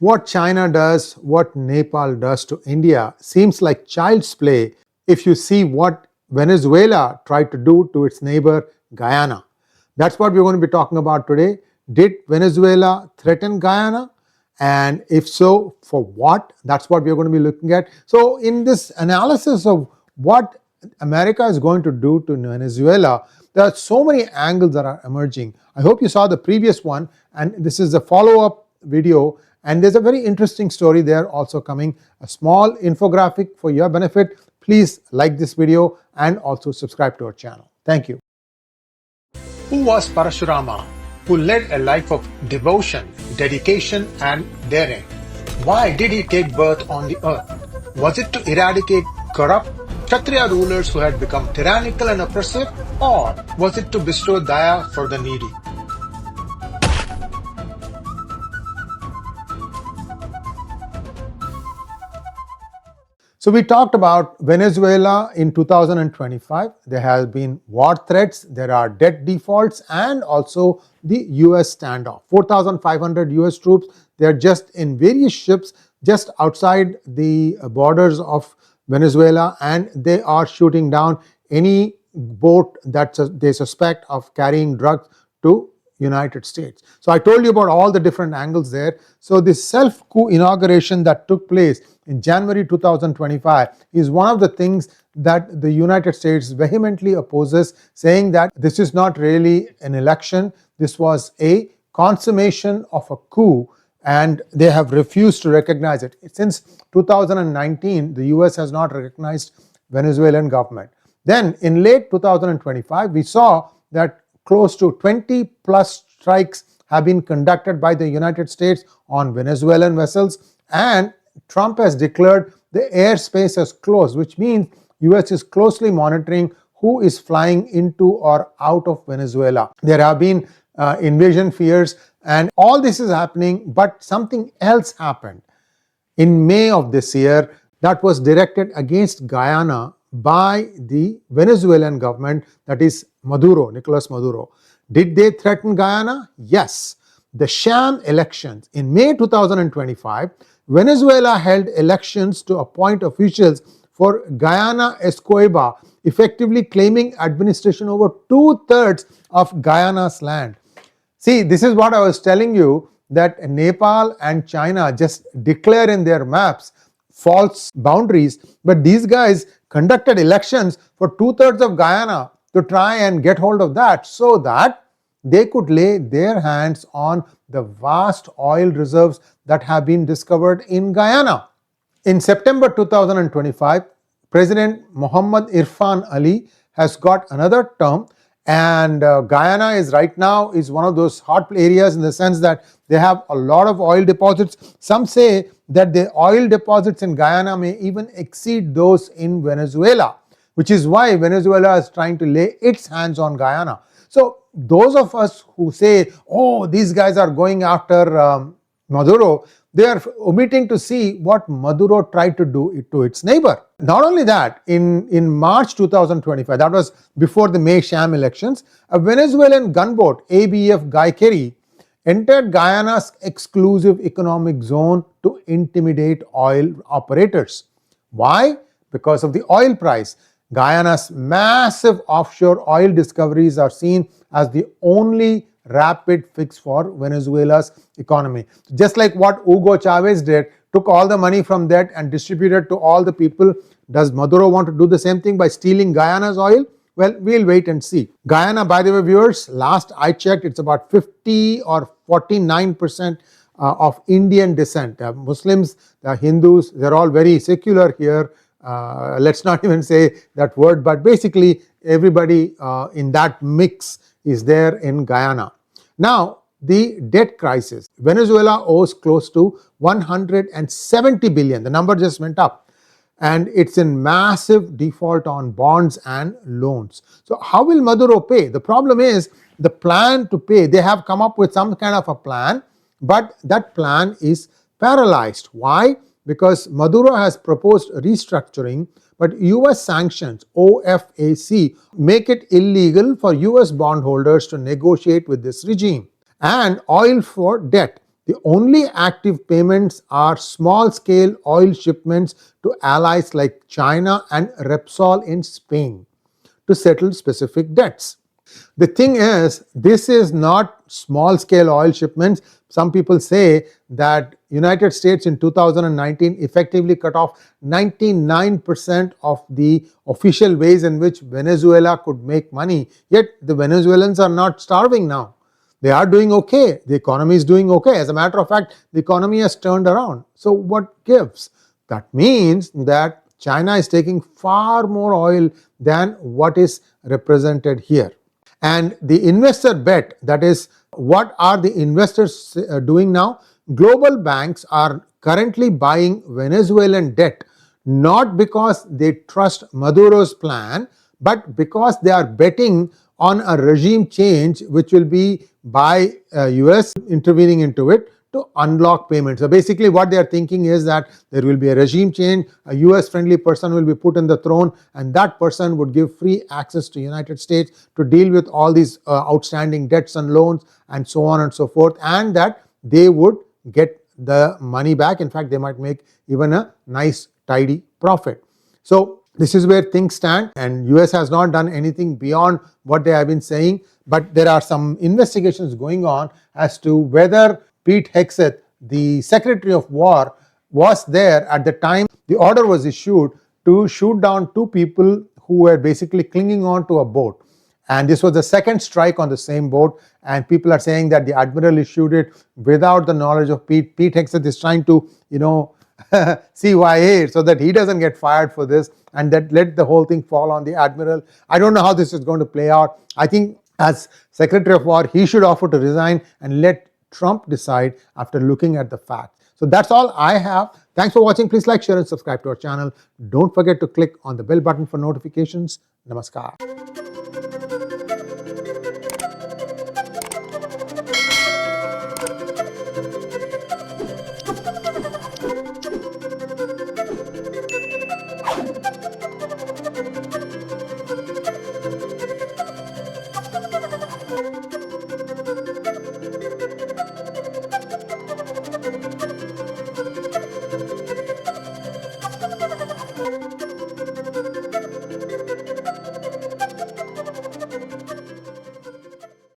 What China does, what Nepal does to India seems like child's play if you see what Venezuela tried to do to its neighbor Guyana. That's what we're going to be talking about today. Did Venezuela threaten Guyana? And if so, for what? That's what we're going to be looking at. So in this analysis of what America is going to do to Venezuela, there are so many angles that are emerging. I hope you saw the previous one, and this is a follow-up video, and there's a very interesting story there also coming, a small infographic for your benefit. Please like this video and also subscribe to our channel. Thank you. Who was Parshurama, who led a life of devotion, dedication and daring? Why did he take birth on the earth? Was it to eradicate corrupt Kshatriya rulers who had become tyrannical and oppressive, or was it to bestow daya for the needy? So we talked about Venezuela in 2025. There have been war threats, there are debt defaults, and also the US standoff. 4,500 US troops, they're just in various ships just outside the borders of Venezuela, and they are shooting down any boat that they suspect of carrying drugs to United States. So I told you about all the different angles there. So this self-coup inauguration that took place in January 2025 is one of the things that the United States vehemently opposes, saying that this is not really an election, this was a consummation of a coup, and they have refused to recognize it. Since 2019, the US has not recognized Venezuelan government. Then in late 2025, we saw that close to 20 plus strikes have been conducted by the United States on Venezuelan vessels, and Trump has declared the airspace as closed, which means US is closely monitoring who is flying into or out of Venezuela. There have been invasion fears, and all this is happening, but something else happened in May of this year that was directed against Guyana by the Venezuelan government, that is Maduro, Nicolas Maduro. Did they threaten Guyana? Yes. The sham elections. In May 2025, Venezuela held elections to appoint officials for Guyana Essequibo, effectively claiming administration over 2/3 of Guyana's land. See, this is what I was telling you, that Nepal and China just declare in their maps false boundaries, but these guys conducted elections for 2/3 of Guyana to try and get hold of that, so that they could lay their hands on the vast oil reserves that have been discovered in Guyana. In September 2025, President Muhammad Irfan Ali has got another term, and Guyana is right now is one of those hot areas in the sense that they have a lot of oil deposits. Some say that the oil deposits in Guyana may even exceed those in Venezuela, which is why Venezuela is trying to lay its hands on Guyana. So those of us who say, oh, these guys are going after Maduro, they are omitting to see what Maduro tried to do to its neighbor. Not only that, in March 2025, that was before the May sham elections, a Venezuelan gunboat, ABF Guayquerí, entered Guyana's exclusive economic zone to intimidate oil operators. Why? Because of the oil price. Guyana's massive offshore oil discoveries are seen as the only rapid fix for Venezuela's economy. Just like what Hugo Chavez did, took all the money from that and distributed to all the people. Does Maduro want to do the same thing by stealing Guyana's oil? Well, we'll wait and see. Guyana, by the way, viewers, last I checked, it's about 50 or 49% of Indian descent. Muslims, the Hindus, they're all very secular here. Let's not even say that word, but basically everybody in that mix is there in Guyana. Now, the debt crisis. Venezuela owes close to 170 billion. The number just went up, and it's in massive default on bonds and loans. So how will Maduro pay? The problem is the plan to pay. They have come up with some kind of a plan, but that plan is paralyzed. Why? Because Maduro has proposed restructuring, but US sanctions, OFAC, make it illegal for US bondholders to negotiate with this regime. And oil for debt. The only active payments are small-scale oil shipments to allies like China and Repsol in Spain to settle specific debts. The thing is, this is not small-scale oil shipments. Some people say that United States in 2019 effectively cut off 99% of the official ways in which Venezuela could make money. Yet the Venezuelans are not starving now. They are doing okay. The economy is doing okay. As a matter of fact, the economy has turned around. So what gives? That means that China is taking far more oil than what is represented here. And the investor bet, that is, what are the investors doing now? Global banks are currently buying Venezuelan debt not because they trust Maduro's plan, but because they are betting on a regime change which will be by US intervening into it to unlock payments. So basically what they are thinking is that there will be a regime change, a US friendly person will be put in the throne, and that person would give free access to United States to deal with all these outstanding debts and loans and so on and so forth, and that they would get the money back. In fact, they might make even a nice tidy profit. So this is where things stand, and US has not done anything beyond what they have been saying, but there are some investigations going on as to whether Pete Hegseth, the Secretary of War, was there at the time the order was issued to shoot down two people who were basically clinging on to a boat. And this was the second strike on the same boat, and people are saying that the admiral issued it without the knowledge of Pete. Pete Hegseth is trying to, CYA so that he doesn't get fired for this, and that let the whole thing fall on the admiral. I don't know how this is going to play out. I think as Secretary of War, he should offer to resign and let Trump decide after looking at the facts. So that's all I have. Thanks for watching. Please like, share and subscribe to our channel. Don't forget to click on the bell button for notifications. Namaskar.